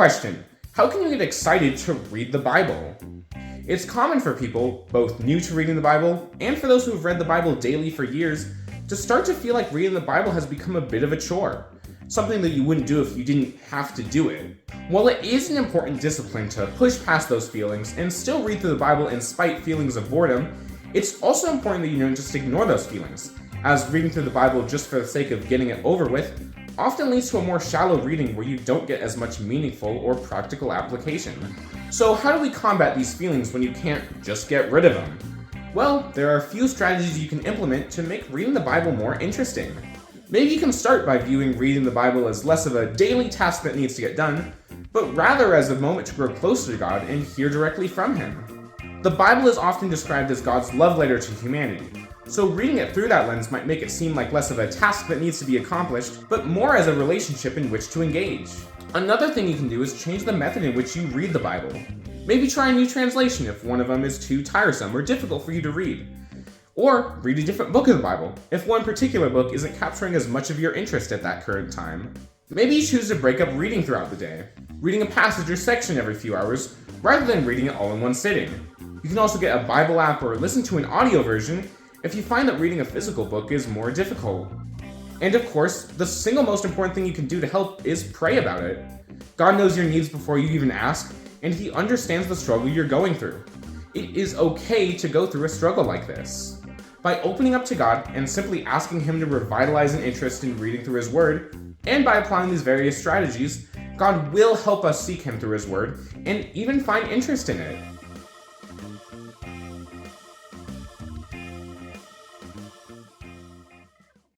Question: how can you get excited to read the Bible? It's common for people, both new to reading the Bible and for those who have read the Bible daily for years, to start to feel like reading the Bible has become a bit of a chore, something that you wouldn't do if you didn't have to do it. While it is an important discipline to push past those feelings and still read through the Bible in spite of feelings of boredom, it's also important that you don't just ignore those feelings, as reading through the Bible just for the sake of getting it over with often leads to a more shallow reading where you don't get as much meaningful or practical application. So how do we combat these feelings when you can't just get rid of them? Well, there are a few strategies you can implement to make reading the Bible more interesting. Maybe you can start by viewing reading the Bible as less of a daily task that needs to get done, but rather as a moment to grow closer to God and hear directly from Him. The Bible is often described as God's love letter to humanity, so reading it through that lens might make it seem like less of a task that needs to be accomplished, but more as a relationship in which to engage. Another thing you can do is change the method in which you read the Bible. Maybe try a new translation if one of them is too tiresome or difficult for you to read. Or read a different book of the Bible if one particular book isn't capturing as much of your interest at that current time. Maybe you choose to break up reading throughout the day, reading a passage or section every few hours, rather than reading it all in one sitting. You can also get a Bible app or listen to an audio version if you find that reading a physical book is more difficult. And of course, the single most important thing you can do to help is pray about it. God knows your needs before you even ask, and He understands the struggle you're going through. It is okay to go through a struggle like this. By opening up to God and simply asking Him to revitalize an interest in reading through His Word, and by applying these various strategies, God will help us seek Him through His Word and even find interest in it.